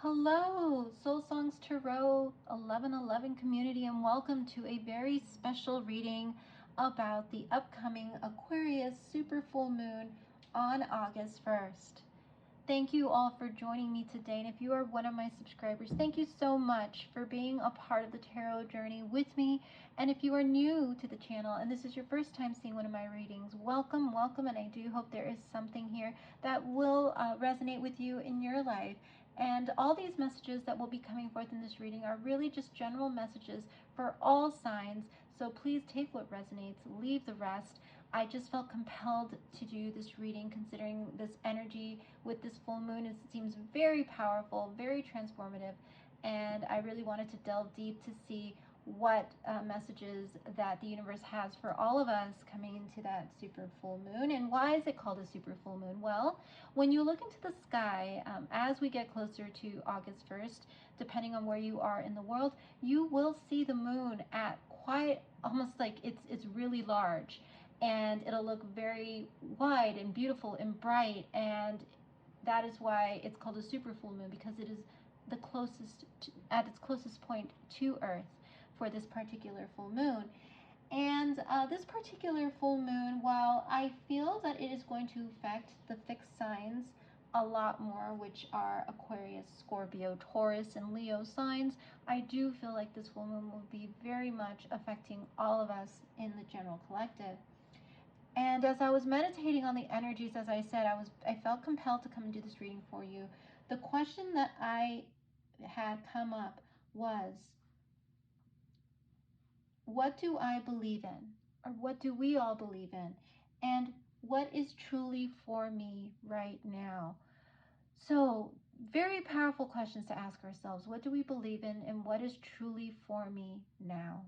Hello, Soul Songs Tarot 1111 community, and welcome to a very special reading about the upcoming Aquarius super full moon on August 1st. Thank you all for joining me today, and if you are one of my subscribers, thank you so much for being a part of the tarot journey with me. And if you are new to the channel and this is your first time seeing one of my readings, welcome, welcome, and I do hope there is something here that will resonate with you in your life. And all these messages that will be coming forth in this reading are really just general messages for all signs, so please take what resonates, leave the rest. I just felt compelled to do this reading considering this energy with this full moon. It seems very powerful, very transformative, and I really wanted to delve deep to see what messages that the universe has for all of us coming into that super full moon. And why is it called a super full moon? Well, when you look into the sky, as we get closer to August 1st, depending on where you are in the world, you will see the moon at quite almost like it's really large, and it'll look very wide and beautiful and bright, and that is why it's called a super full moon, because it is the closest at its closest point to Earth for this particular full moon. And this particular full moon, while I feel that it is going to affect the fixed signs a lot more, which are Aquarius, Scorpio, Taurus, and Leo signs, I do feel like this full moon will be very much affecting all of us in the general collective. And as I was meditating on the energies, as I said, I felt compelled to come and do this reading for you. The question that I had come up was, what do I believe in? Or what do we all believe in? And what is truly for me right now? So, very powerful questions to ask ourselves. What do we believe in, and what is truly for me now?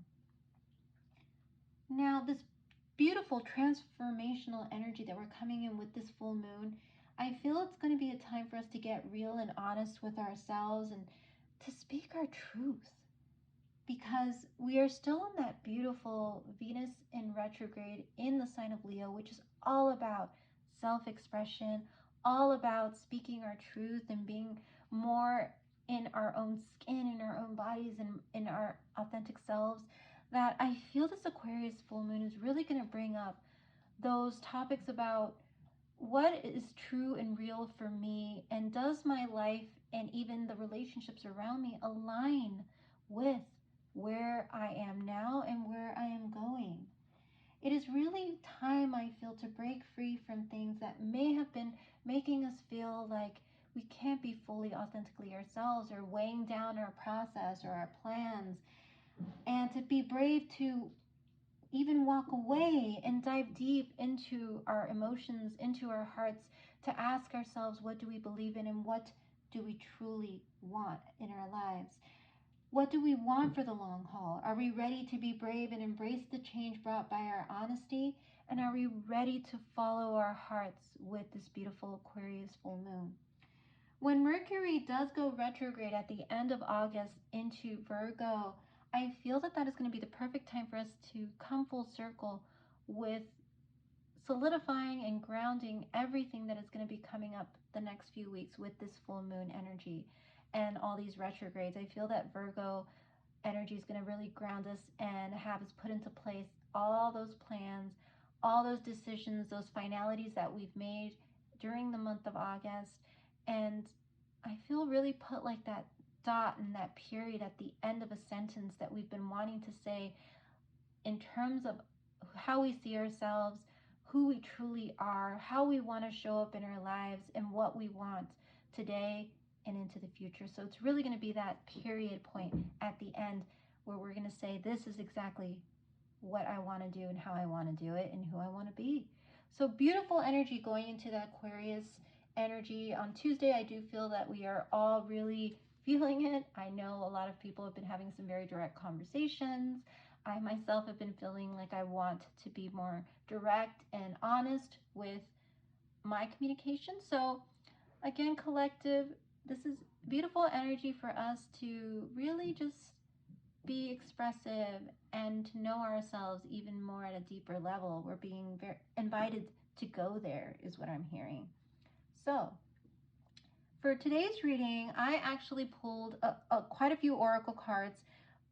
Now, this beautiful transformational energy that we're coming in with this full moon, I feel it's going to be a time for us to get real and honest with ourselves and to speak our truth, because we are still in that beautiful Venus in retrograde in the sign of Leo, which is all about self-expression, all about speaking our truth and being more in our own skin, in our own bodies, and in our authentic selves. That I feel this Aquarius full moon is really going to bring up those topics about what is true and real for me, and does my life and even the relationships around me align with where I am now and where I am going. It is really time, I feel, to break free from things that may have been making us feel like we can't be fully authentically ourselves, or weighing down our process or our plans, and to be brave to even walk away and dive deep into our emotions, into our hearts, to ask ourselves, what do we believe in, and what do we truly want in our lives? What do we want for the long haul? Are we ready to be brave and embrace the change brought by our honesty? And are we ready to follow our hearts with this beautiful Aquarius full moon? When Mercury does go retrograde at the end of August into Virgo, I feel that that is going to be the perfect time for us to come full circle with solidifying and grounding everything that is going to be coming up the next few weeks with this full moon energy and all these retrogrades. I feel that Virgo energy is going to really ground us and have us put into place all those plans, all those decisions, those finalities that we've made during the month of August. And I feel really put like that dot and that period at the end of a sentence that we've been wanting to say in terms of how we see ourselves, who we truly are, how we want to show up in our lives, and what we want today and into the future. So it's really going to be that period point at the end where we're going to say, this is exactly what I want to do and how I want to do it and who I want to be. So beautiful energy going into the Aquarius energy. On Tuesday, I do feel that we are all really feeling it. I know a lot of people have been having some very direct conversations. I myself have been feeling like I want to be more direct and honest with my communication. So again, collective, this is beautiful energy for us to really just be expressive and to know ourselves even more at a deeper level. We're being invited to go there, is what I'm hearing. So For today's reading, I actually pulled quite a few oracle cards,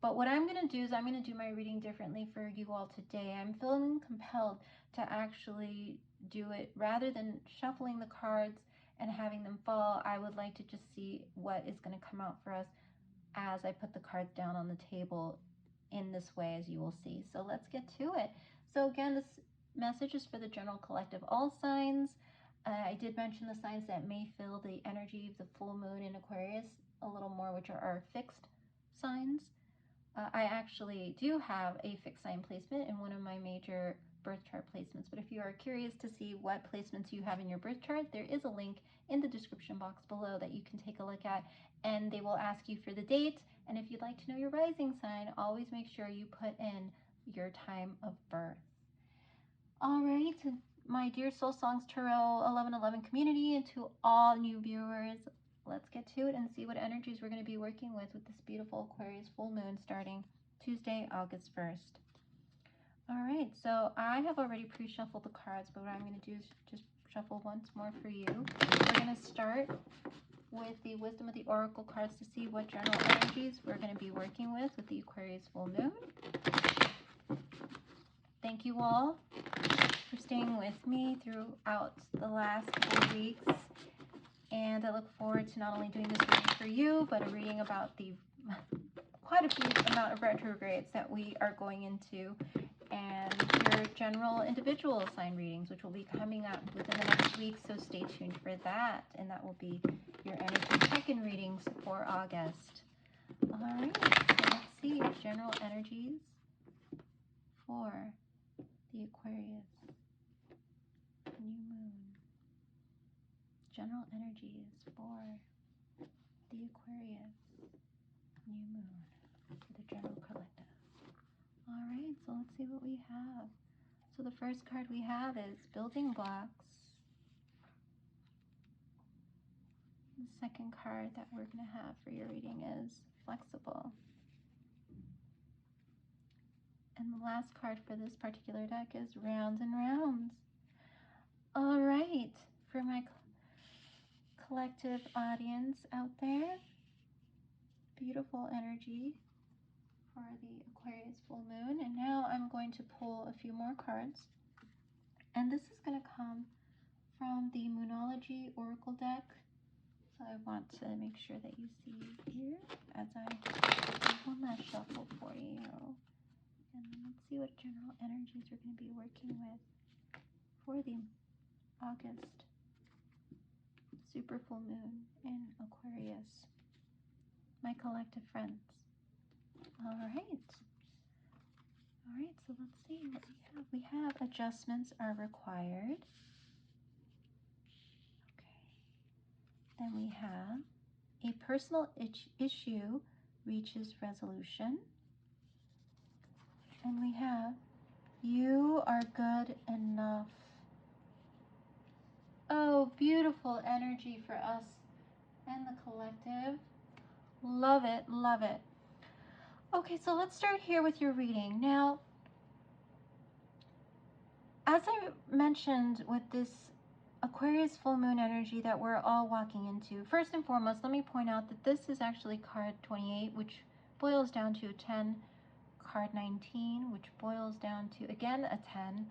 but what I'm going to do is I'm going to do my reading differently for you all today. I'm feeling compelled to actually do it rather than shuffling the cards and having them fall. I would like to just see what is going to come out for us as I put the cards down on the table in this way, as you will see. So let's get to it. So again, this message is for the general collective, all signs. I did mention the signs that may feel the energy of the full moon in Aquarius a little more, which are our fixed signs. I actually do have a fixed sign placement in one of my major birth chart placements, but if you are curious to see what placements you have in your birth chart, there is a link in the description box below that you can take a look at, and they will ask you for the date. And if you'd like to know your rising sign, always make sure you put in your time of birth. All right, my dear Soul Songs Tarot 1111 community, and to all new viewers, let's get to it and see what energies we're going to be working with this beautiful Aquarius full moon starting Tuesday, August 1st. All right, so I have already pre-shuffled the cards, but what I'm going to do is just shuffle once more for you. We're going to start with the Wisdom of the Oracle cards to see what general energies we're going to be working with the Aquarius full moon. Thank you all for staying with me throughout the last couple of weeks, and I look forward to not only doing this reading for you, but a reading about the quite a few amount of retrogrades that we are going into, and your general individual sign readings, which will be coming up within the next week, so stay tuned for that, and that will be your energy check-in readings for August. All right, so let's see general energies for the Aquarius new moon. General energies for the Aquarius new moon for the general collective. All right, so let's see what we have. So the first card we have is building blocks. The second card that we're going to have for your reading is flexible. And the last card for this particular deck is rounds and rounds. All right, for my collective audience out there, beautiful energy for the Aquarius full moon. And now I'm going to pull a few more cards. And this is going to come from the Moonology Oracle deck. So I want to make sure that you see here as I do one last shuffle for you. And let's see what general energies we're going to be working with for the August super full moon in Aquarius, my collective friends. All right. All right, so let's see what we have. We have adjustments are required. Okay. Then we have a personal issue reaches resolution. And we have you are good enough. Oh, beautiful energy for us and the collective. Love it, love it. Okay, so let's start here with your reading. Now, as I mentioned with this Aquarius full moon energy that we're all walking into, first and foremost, let me point out that this is actually card 28, which boils down to a 10, card 19, which boils down to, again, a 10,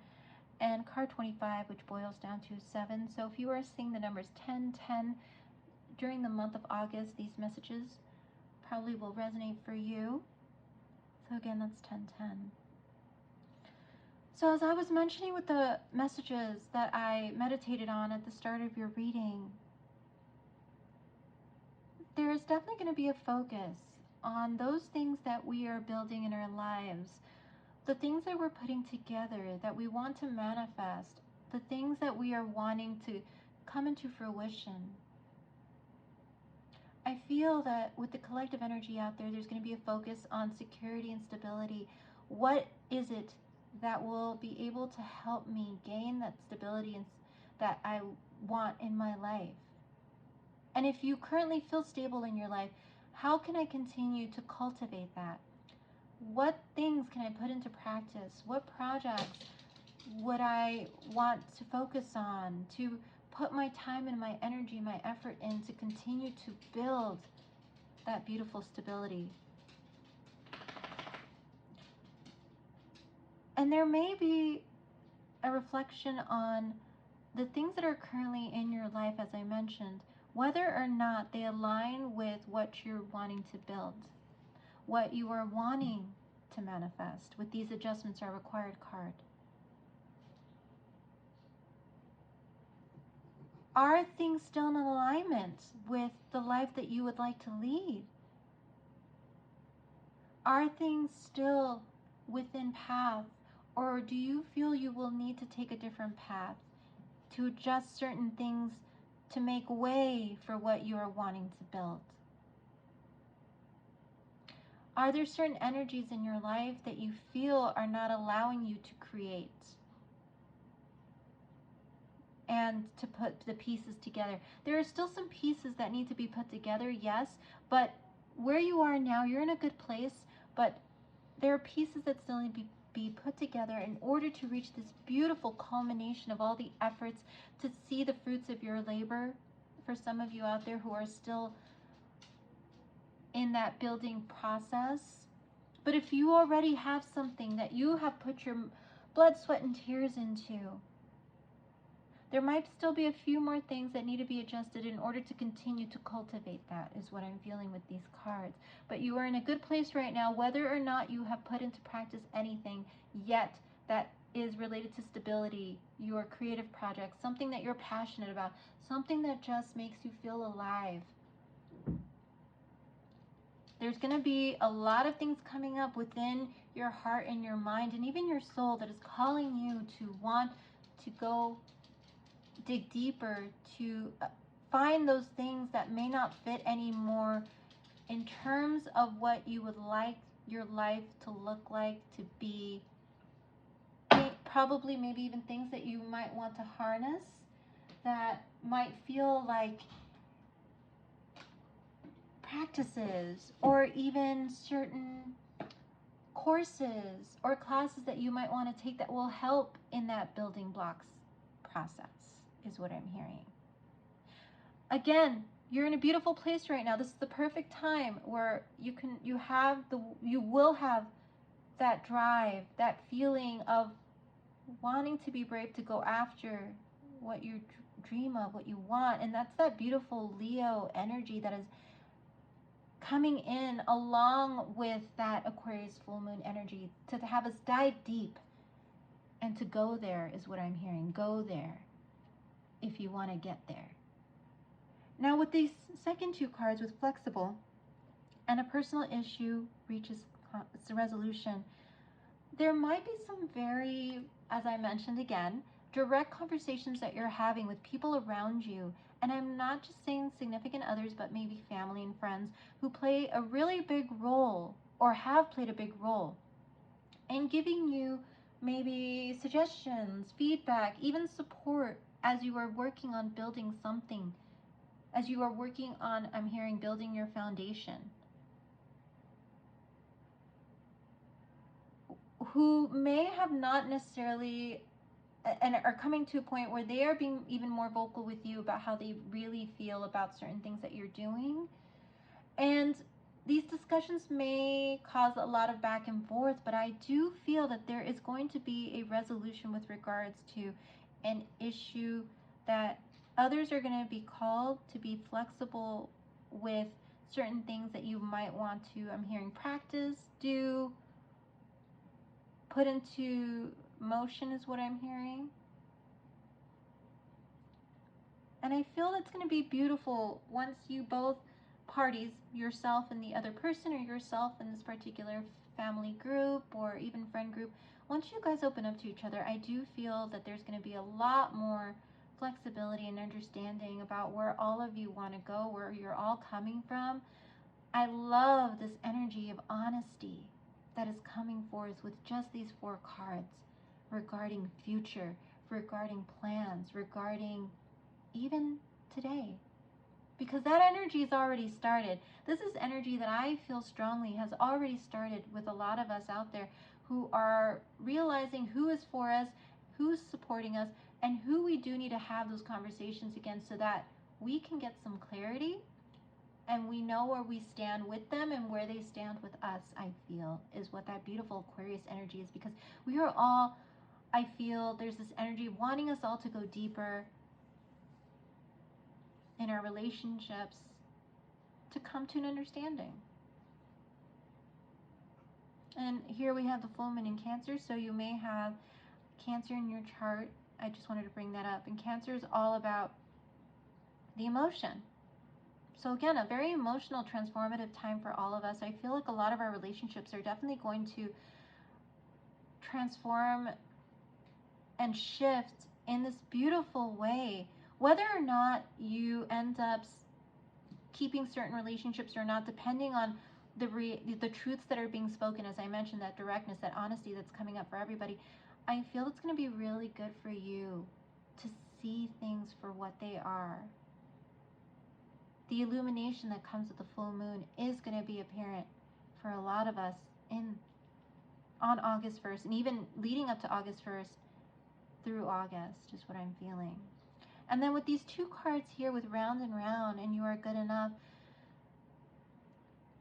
and card 25, which boils down to 7. So if you are seeing the numbers 10, 10 during the month of August, these messages probably will resonate for you. So again, that's 10, 10. So as I was mentioning with the messages that I meditated on at the start of your reading, there is definitely going to be a focus on those things that we are building in our lives, the things that we're putting together, that we want to manifest, the things that we are wanting to come into fruition. I feel that with the collective energy out there, there's going to be a focus on security and stability. What is it that will be able to help me gain that stability and that I want in my life? And if you currently feel stable in your life, how can I continue to cultivate that? What things can I put into practice? What projects would I want to focus on, to put my time and my energy, my effort in to continue to build that beautiful stability. And there may be a reflection on the things that are currently in your life, as I mentioned, whether or not they align with what you're wanting to build, what you are wanting to manifest with these adjustments are required card. Are things still in alignment with the life that you would like to lead? Are things still within path, or do you feel you will need to take a different path to adjust certain things to make way for what you are wanting to build? Are there certain energies in your life that you feel are not allowing you to create and to put the pieces together? There are still some pieces that need to be put together, yes, but where you are now, you're in a good place, but there are pieces that still need to be put together in order to reach this beautiful culmination of all the efforts to see the fruits of your labor. For some of you out there who are still in that building process. But if you already have something that you have put your blood, sweat, and tears into, there might still be a few more things that need to be adjusted in order to continue to cultivate that, is what I'm feeling with these cards. But you are in a good place right now, whether or not you have put into practice anything yet that is related to stability, your creative project, something that you're passionate about, something that just makes you feel alive. There's going to be a lot of things coming up within your heart and your mind and even your soul that is calling you to want to go dig deeper, to find those things that may not fit anymore in terms of what you would like your life to look like, to be. Probably maybe even things that you might want to harness that might feel like practices or even certain courses or classes that you might want to take that will help in that building blocks process, is what I'm hearing. Again, you're in a beautiful place right now. This is the perfect time where you will have that drive, that feeling of wanting to be brave to go after what you dream of, what you want. And that's that beautiful Leo energy that is coming in along with that Aquarius full moon energy to have us dive deep and to go there, is what I'm hearing. Go there if you want to get there. Now with these second two cards, with flexible and a personal issue reaches its resolution, there might be some very, as I mentioned again, direct conversations that you're having with people around you. And I'm not just saying significant others, but maybe family and friends who play a really big role or have played a big role in giving you maybe suggestions, feedback, even support as you are working on building something, as you are working on, I'm hearing, building your foundation. Who may have not necessarily and are coming to a point where they are being even more vocal with you about how they really feel about certain things that you're doing. And these discussions may cause a lot of back and forth, but I do feel that there is going to be a resolution with regards to an issue that others are going to be called to be flexible with certain things that you might want to, I'm hearing, practice, do, put into motion, is what I'm hearing. And I feel that's going to be beautiful once you both parties, yourself and the other person, or yourself in this particular family group or even friend group, once you guys open up to each other, I do feel that there's going to be a lot more flexibility and understanding about where all of you want to go, where you're all coming from. I love this energy of honesty that is coming forth with just these four cards regarding future, regarding plans, regarding even today, because that energy has already started. This is energy that I feel strongly has already started with a lot of us out there who are realizing who is for us, who's supporting us, and who we do need to have those conversations again so that we can get some clarity and we know where we stand with them and where they stand with us. I feel is what that beautiful Aquarius energy is, because we are all, I feel there's this energy wanting us all to go deeper in our relationships, to come to an understanding. And here we have the full moon in Cancer, so you may have Cancer in your chart. I just wanted to bring that up. And Cancer is all about the emotion. So again, a very emotional, transformative time for all of us. I feel like a lot of our relationships are definitely going to transform and shift in this beautiful way. Whether or not you end up keeping certain relationships or not, depending on the truths that are being spoken, as I mentioned, that directness, that honesty that's coming up for everybody, I feel it's going to be really good for you to see things for what they are. The illumination that comes with the full moon is going to be apparent for a lot of us on August 1st, and even leading up to August 1st through August is what I'm feeling. And then with these two cards here with round and round and you are good enough,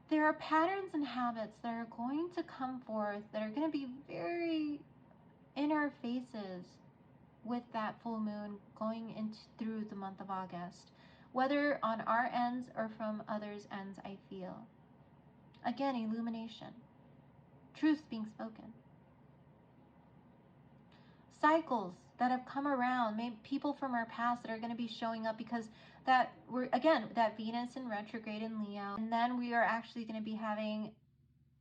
there are patterns and habits that are going to come forth that are going to be very in our faces with that full moon going into through the month of August, whether on our ends or from others' ends. I feel again illumination, truths being spoken, cycles that have come around, maybe people from our past that are going to be showing up, because that we're again that Venus in retrograde in Leo, and then we are actually going to be having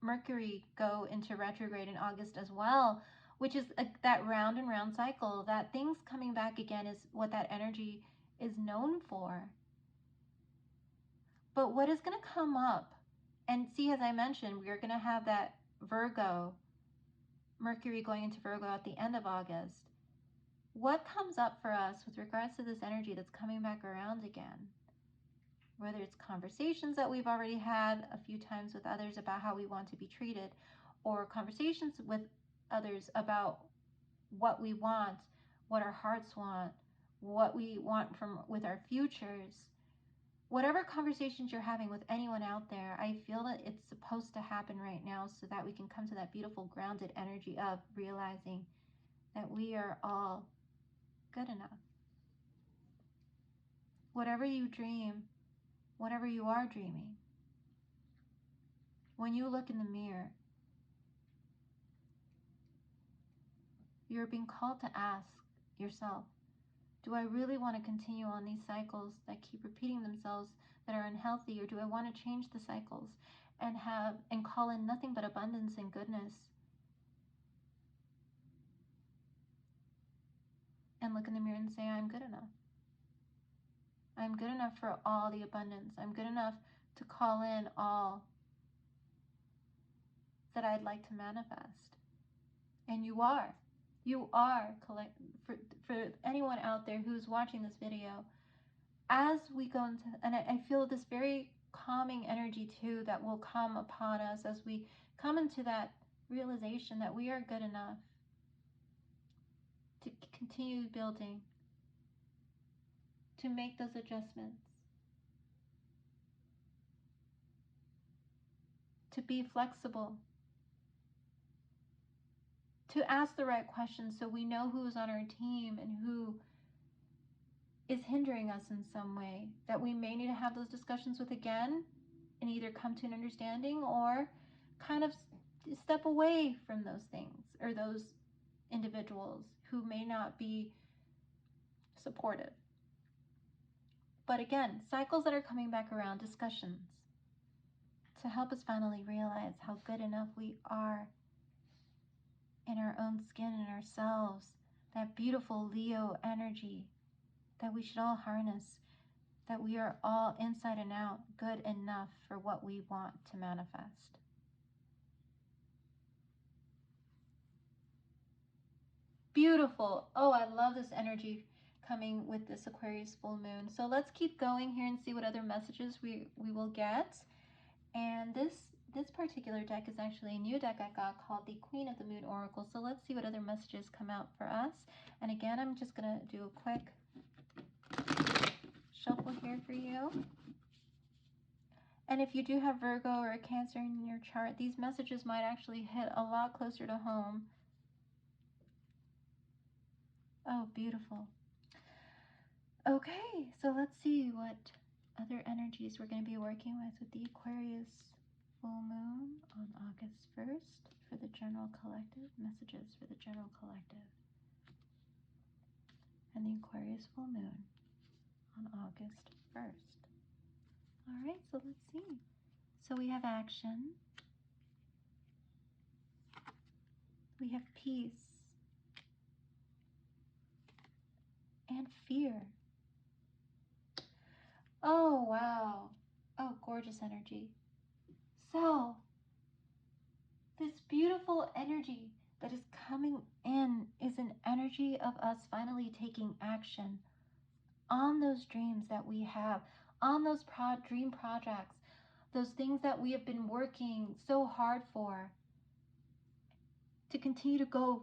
Mercury go into retrograde in August as well, which is that round and round cycle. That things coming back again is what that energy is known for. But what is going to come up, and see, as I mentioned, we are going to have that Virgo, Mercury going into Virgo at the end of August. What comes up for us with regards to this energy that's coming back around again? Whether it's conversations that we've already had a few times with others about how we want to be treated, or conversations with others about what we want, what our hearts want, what we want from with our futures. Whatever conversations you're having with anyone out there, I feel that it's supposed to happen right now so that we can come to that beautiful grounded energy of realizing that we are all good enough. Whatever you dream, whatever you are dreaming, when you look in the mirror, you're being called to ask yourself, do I really want to continue on these cycles that keep repeating themselves that are unhealthy, or do I want to change the cycles and call in nothing but abundance and goodness, and look in the mirror and say, I'm good enough. I'm good enough for all the abundance. I'm good enough to call in all that I'd like to manifest. And you are. You are. For anyone out there who's watching this video, as we go into, and I feel this very calming energy too that will come upon us as we come into that realization that we are good enough to continue building, to make those adjustments, to be flexible, to ask the right questions so we know who's on our team and who is hindering us in some way, that we may need to have those discussions with again and either come to an understanding or kind of step away from those things or those individuals who may not be supportive. But again, cycles that are coming back around, discussions to help us finally realize how good enough we are in our own skin and ourselves, that beautiful Leo energy that we should all harness, that we are all inside and out good enough for what we want to manifest. Beautiful. Oh, I love this energy coming with this Aquarius full moon. So let's keep going here and see what other messages we will get. And this particular deck is actually a new deck I got called the Queen of the Moon Oracle. So let's see what other messages come out for us. And again, I'm just going to do a quick shuffle here for you. And if you do have Virgo or a Cancer in your chart, these messages might actually hit a lot closer to home. Oh, beautiful. Okay, so let's see what other energies we're going to be working with the Aquarius full moon on August 1st for the general collective, messages for the general collective, and the Aquarius full moon on August 1st. All right, so let's see. So we have action, we have peace, and fear. Oh, wow. Oh, gorgeous energy. So, this beautiful energy that is coming in is an energy of us finally taking action on those dreams that we have, on those dream projects, those things that we have been working so hard for, to continue to go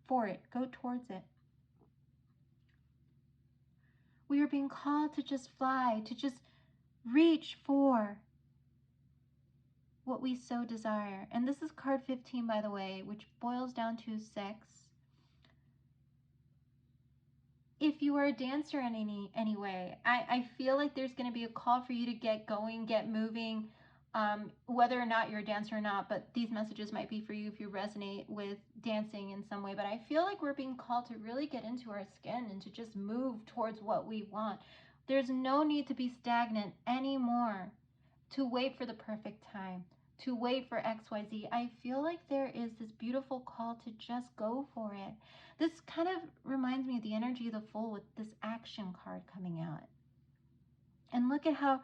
for it, go towards it. We are being called to just fly, to just reach for what we so desire. And this is card 15, by the way, which boils down to 6. If you are a dancer in any way, I feel like there's going to be a call for you to get going, get moving, whether or not you're a dancer or not, but these messages might be for you if you resonate with dancing in some way. But I feel like we're being called to really get into our skin and to just move towards what we want. There's no need to be stagnant anymore, to wait for the perfect time, to wait for XYZ. I feel like there is this beautiful call to just go for it. This kind of reminds me of the energy of the Fool with this action card coming out. And look at how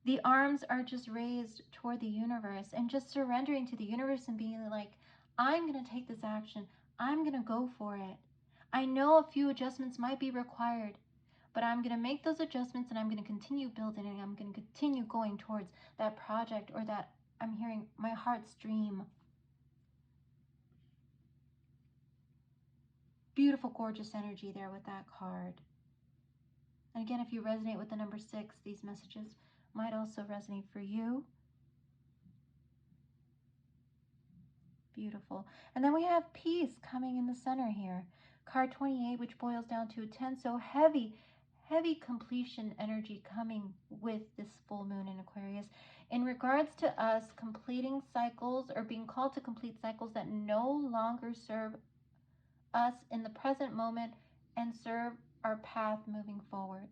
the arms are just raised toward the universe and just surrendering to the universe and being like, I'm going to take this action. I'm going to go for it. I know a few adjustments might be required, but I'm going to make those adjustments and I'm going to continue building and I'm going to continue going towards that project or that I'm hearing my heart's dream. Beautiful, gorgeous energy there with that card. And again, if you resonate with the number 6, these messages might also resonate for you. Beautiful. And then we have peace coming in the center here. Card 28, which boils down to a 10. So heavy completion energy coming with this full moon in Aquarius. In regards to us completing cycles or being called to complete cycles that no longer serve us in the present moment and serve our path moving forward.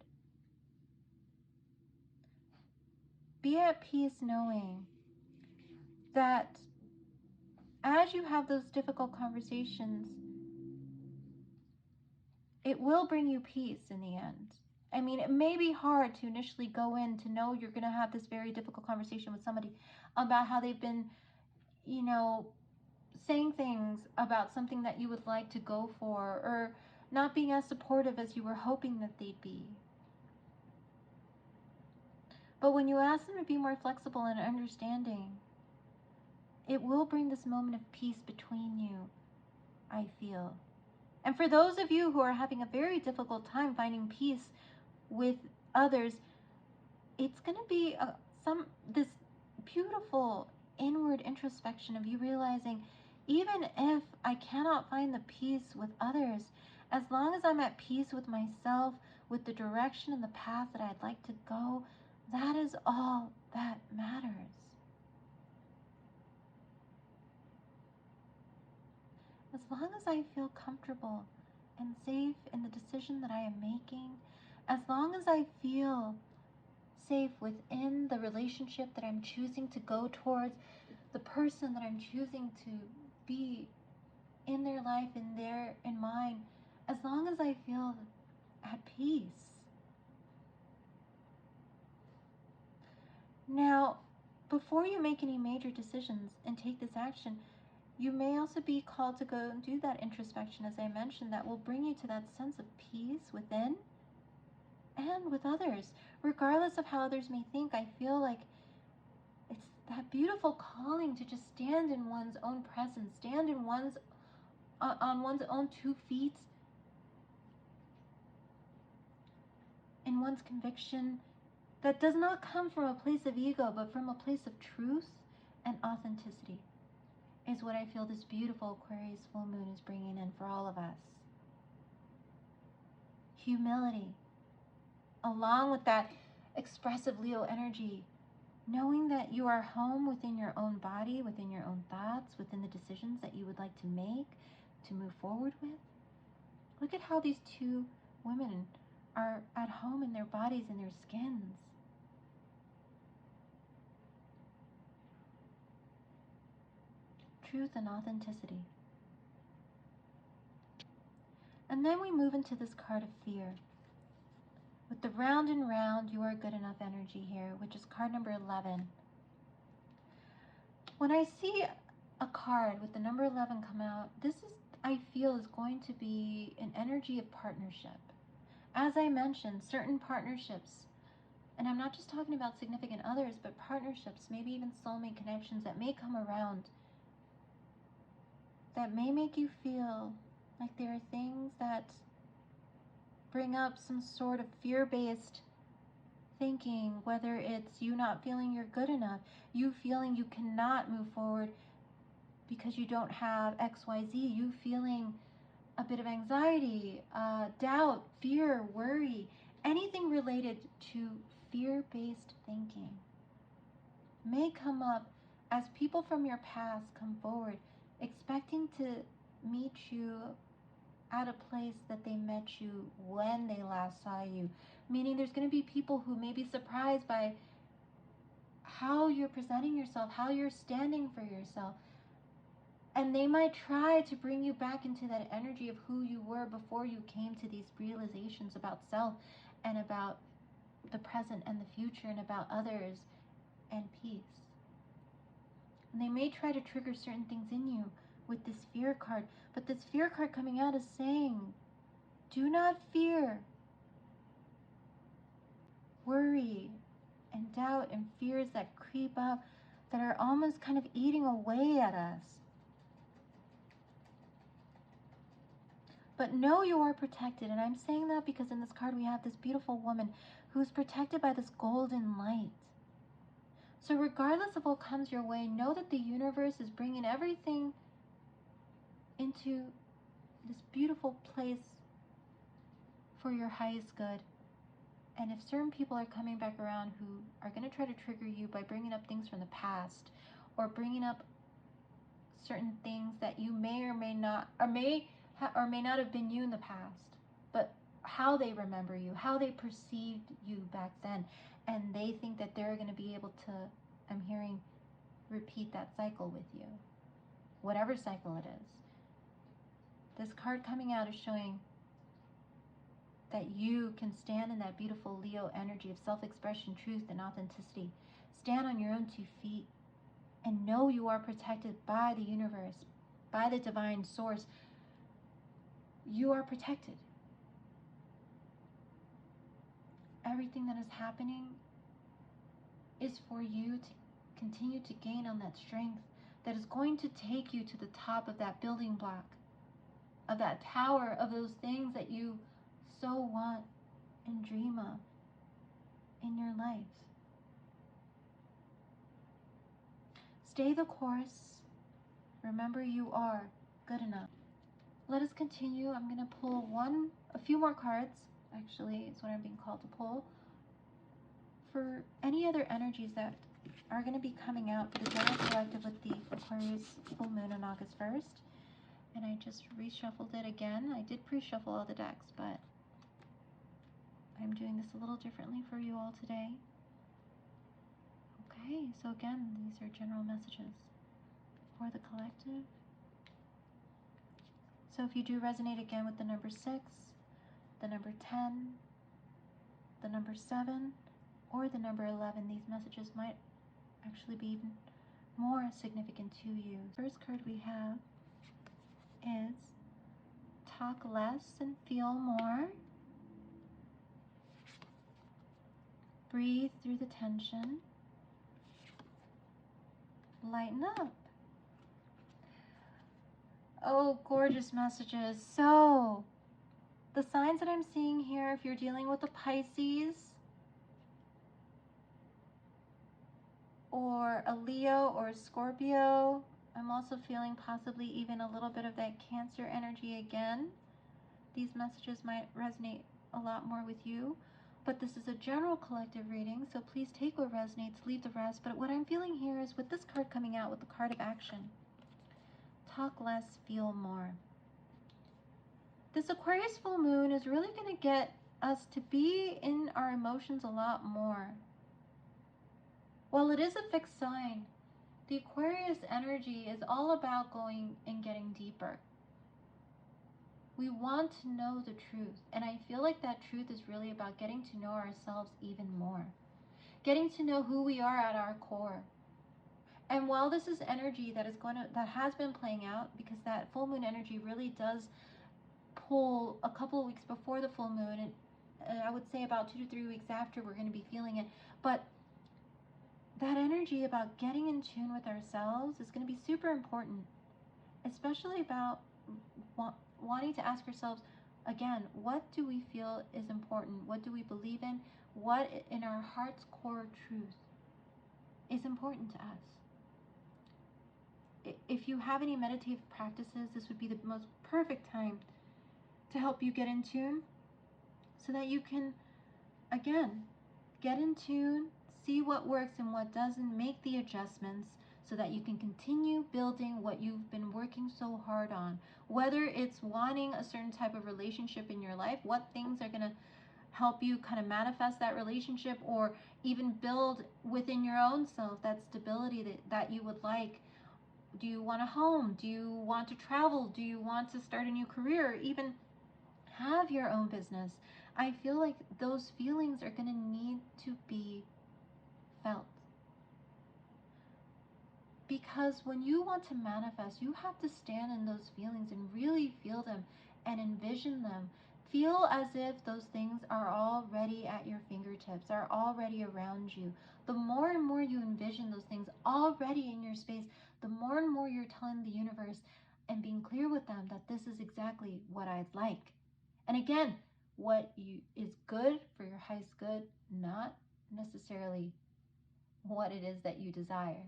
Be at peace knowing that as you have those difficult conversations, it will bring you peace in the end. I mean, it may be hard to initially go in to know you're going to have this very difficult conversation with somebody about how they've been, saying things about something that you would like to go for, or not being as supportive as you were hoping that they'd be. But when you ask them to be more flexible and understanding, it will bring this moment of peace between you, I feel. And for those of you who are having a very difficult time finding peace with others, it's going to be this beautiful inward introspection of you realizing, even if I cannot find the peace with others, as long as I'm at peace with myself, with the direction and the path that I'd like to go, that is all that matters. As long as I feel comfortable and safe in the decision that I am making, as long as I feel safe within the relationship that I'm choosing to go towards, the person that I'm choosing to be in their life, in mine, as long as I feel at peace. Now, before you make any major decisions and take this action, you may also be called to go and do that introspection, as I mentioned, that will bring you to that sense of peace within and with others. Regardless of how others may think, I feel like that beautiful calling to just stand in one's own presence, stand in one's on one's own 2 feet, in one's conviction, that does not come from a place of ego, but from a place of truth and authenticity, is what I feel this beautiful Aquarius full moon is bringing in for all of us. Humility, along with that expressive Leo energy, knowing that you are home within your own body, within your own thoughts, within the decisions that you would like to make, to move forward with. Look at how these 2 women are at home in their bodies and their skins. Truth and authenticity. And then we move into this card of fear. With the round and round, you are good enough energy here, which is card number 11. When I see a card with the number 11 come out, this is, I feel, is going to be an energy of partnership. As I mentioned, certain partnerships, and I'm not just talking about significant others, but partnerships, maybe even soulmate connections that may come around, that may make you feel like there are things that bring up some sort of fear-based thinking, whether it's you not feeling you're good enough, you feeling you cannot move forward because you don't have XYZ, you feeling a bit of anxiety, doubt, fear, worry, anything related to fear-based thinking may come up as people from your past come forward, expecting to meet you at a place that they met you when they last saw you. Meaning there's going to be people who may be surprised by how you're presenting yourself, how you're standing for yourself. And they might try to bring you back into that energy of who you were before you came to these realizations about self and about the present and the future and about others and peace. And they may try to trigger certain things in you with this fear card. But this fear card coming out is saying, do not fear. Worry and doubt and fears that creep up, that are almost kind of eating away at us. But know you are protected. And I'm saying that because in this card we have this beautiful woman who's protected by this golden light. So regardless of what comes your way, know that the universe is bringing everything into this beautiful place for your highest good. And if certain people are coming back around who are going to try to trigger you by bringing up things from the past, or bringing up certain things that you may or may not, or may not have been you in the past, but how they remember you, how they perceived you back then, and they think that they're going to be able to, I'm hearing, repeat that cycle with you, whatever cycle it is. This card coming out is showing that you can stand in that beautiful Leo energy of self-expression, truth, and authenticity. Stand on your own 2 feet and know you are protected by the universe, by the divine source. You are protected. Everything that is happening is for you to continue to gain on that strength that is going to take you to the top of that building block, of that tower, of those things that you so want and dream of in your life. Stay the course. Remember, you are good enough. Let us continue. I'm going to pull a few more cards, actually, is what I'm being called to pull, for any other energies that are going to be coming out for the general collective with the Aquarius full moon on August 1st. And I just reshuffled it again. I did pre-shuffle all the decks, but I'm doing this a little differently for you all today. Okay, so again, these are general messages for the collective. So if you do resonate again with the number 6, the number 10, the number 7, or the number 11, these messages might actually be even more significant to you. First card we have is talk less and feel more. Breathe through the tension. lighten up. Oh, gorgeous messages. So, the signs that I'm seeing here, if you're dealing with a Pisces or a Leo or a Scorpio, I'm also feeling possibly even a little bit of that Cancer energy again. These messages might resonate a lot more with you, but this is a general collective reading, so please take what resonates, leave the rest. But what I'm feeling here is with this card coming out, with the card of action, talk less, feel more. This Aquarius full moon is really going to get us to be in our emotions a lot more. While it is a fixed sign, the Aquarius energy is all about going and getting deeper. We want to know the truth, and I feel like that truth is really about getting to know ourselves even more. Getting to know who we are at our core. And while this is energy that has been playing out, because that full moon energy really does pull a couple of weeks before the full moon, and I would say about 2 to 3 weeks after we're going to be feeling it. But that energy about getting in tune with ourselves is going to be super important, especially about wanting to ask ourselves, again, what do we feel is important? What do we believe in? What in our heart's core truth is important to us? If you have any meditative practices, this would be the most perfect time to help you get in tune so that you can, again, get in tune, see what works and what doesn't, make the adjustments so that you can continue building what you've been working so hard on. Whether it's wanting a certain type of relationship in your life, what things are going to help you kind of manifest that relationship, or even build within your own self that stability that you would like. Do you want a home? Do you want to travel? Do you want to start a new career? Or even have your own business? I feel like those feelings are going to need to be felt. Because when you want to manifest, you have to stand in those feelings and really feel them and envision them. Feel as if those things are already at your fingertips, are already around you. The more and more you envision those things already in your space, the more and more you're telling the universe and being clear with them that this is exactly what I'd like. And again, what is good for your highest good, not necessarily what it is that you desire.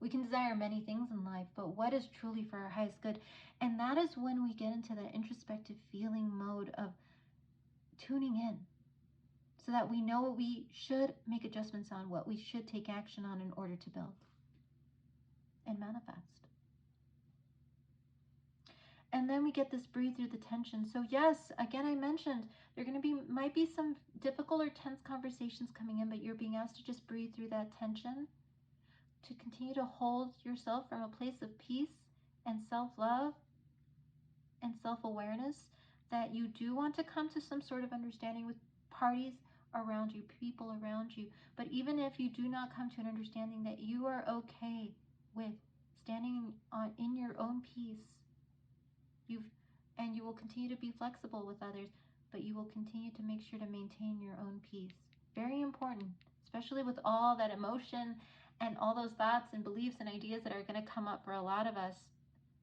We can desire many things in life, but what is truly for our highest good? And that is when we get into that introspective feeling mode of tuning in, so that we know what we should make adjustments on, what we should take action on in order to build and manifest. And then we get this breathe through the tension. So yes, again, I mentioned there might be some difficult or tense conversations coming in, but you're being asked to just breathe through that tension, to continue to hold yourself from a place of peace and self-love and self-awareness, that you do want to come to some sort of understanding with parties around you, people around you. But even if you do not come to an understanding, that you are okay with standing in your own peace. And you will continue to be flexible with others, but you will continue to make sure to maintain your own peace. Very important, especially with all that emotion and all those thoughts and beliefs and ideas that are going to come up for a lot of us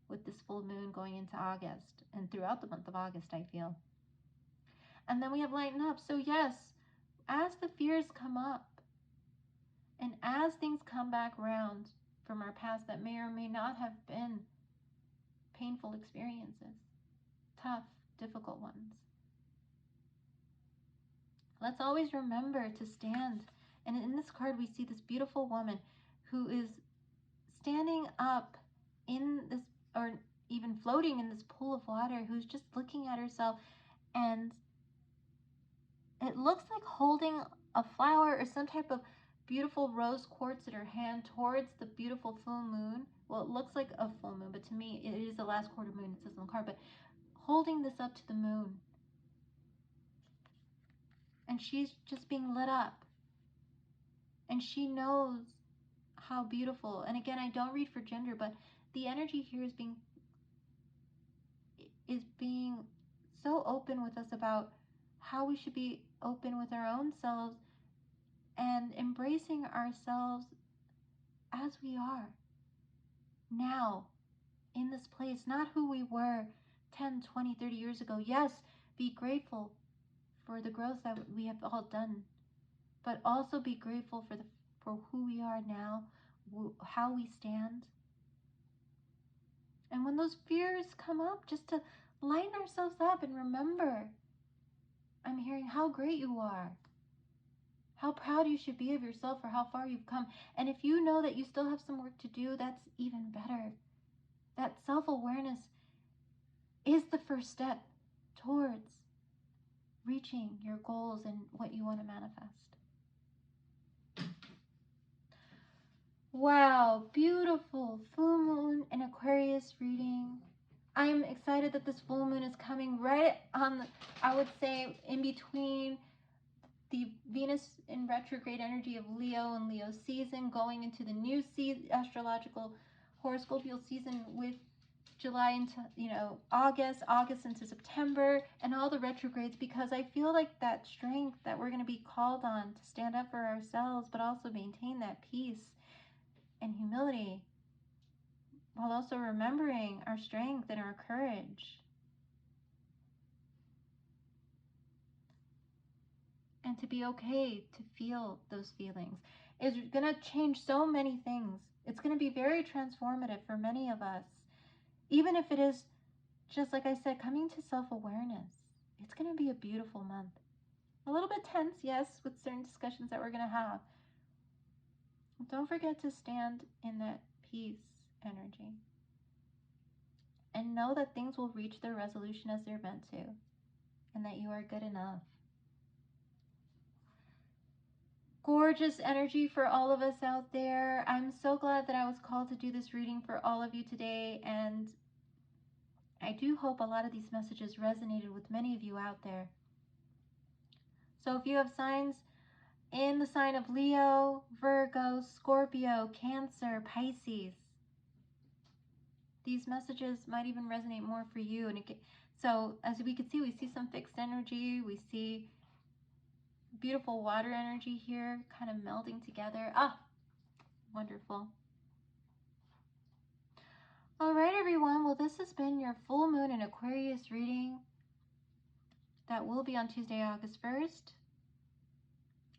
with this full moon going into August and throughout the month of August, I feel. And then we have lighten up. So yes, as the fears come up and as things come back around from our past that may or may not have been painful experiences, tough, difficult ones, let's always remember to stand. And in this card, we see this beautiful woman who is standing up in this, or even floating in this pool of water, who's just looking at herself, and it looks like holding a flower or some type of beautiful rose quartz in her hand towards the beautiful full moon. Well, it looks like a full moon, but to me, it is the last quarter moon, it says on the card, but holding this up to the moon. And she's just being lit up. And she knows how beautiful. And again, I don't read for gender, but the energy here is being so open with us about how we should be open with our own selves and embracing ourselves as we are now in this place, not who we were 10, 20, 30 years ago. Yes, be grateful for the growth that we have all done, but also be grateful for who we are now, how we stand. And when those fears come up, just to lighten ourselves up and remember, I'm hearing how great you are, how proud you should be of yourself for how far you've come. And if you know that you still have some work to do, that's even better. That self-awareness is the first step towards reaching your goals and what you want to manifest. Wow, beautiful full moon and Aquarius reading. I'm excited that this full moon is coming right on, I would say, in between the Venus in retrograde energy of Leo and Leo season, going into the new astrological horoscopial season with July into, August into September, and all the retrogrades, because I feel like that strength that we're going to be called on to stand up for ourselves, but also maintain that peace and humility, while also remembering our strength and our courage. And to be okay to feel those feelings is going to change so many things. It's going to be very transformative for many of us. Even if it is, just like I said, coming to self-awareness, it's going to be a beautiful month. A little bit tense, yes, with certain discussions that we're going to have. Don't forget to stand in that peace energy. And know that things will reach their resolution as they're meant to. And that you are good enough. Gorgeous energy for all of us out there. I'm so glad that I was called to do this reading for all of you today. And I do hope a lot of these messages resonated with many of you out there. So if you have signs in the sign of Leo, Virgo, Scorpio, Cancer, Pisces, these messages might even resonate more for you. And so as we can see, we see some fixed energy. We see beautiful water energy here kind of melding together. Ah, wonderful. All right, everyone. Well, this has been your full moon and Aquarius reading that will be on Tuesday, August 1st.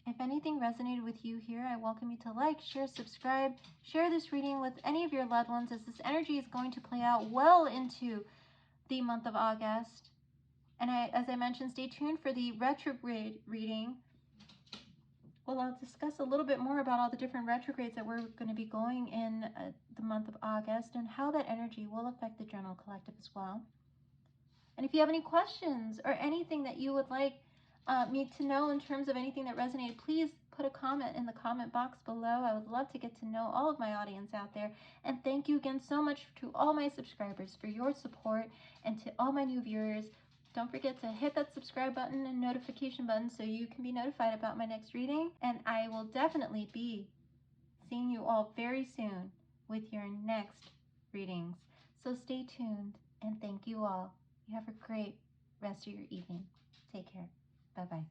If anything resonated with you here, I welcome you to like, share, subscribe, share this reading with any of your loved ones, as this energy is going to play out well into the month of August. And as I mentioned, stay tuned for the retrograde reading. Well, I'll discuss a little bit more about all the different retrogrades that we're going to be going in the month of August, and how that energy will affect the general collective as well. And if you have any questions or anything that you would like me to know in terms of anything that resonated, please put a comment in the comment box below. I would love to get to know all of my audience out there. And thank you again so much to all my subscribers for your support, and to all my new viewers. Don't forget to hit that subscribe button and notification button so you can be notified about my next reading. And I will definitely be seeing you all very soon with your next readings. So stay tuned, and thank you all. You have a great rest of your evening. Take care. Bye-bye.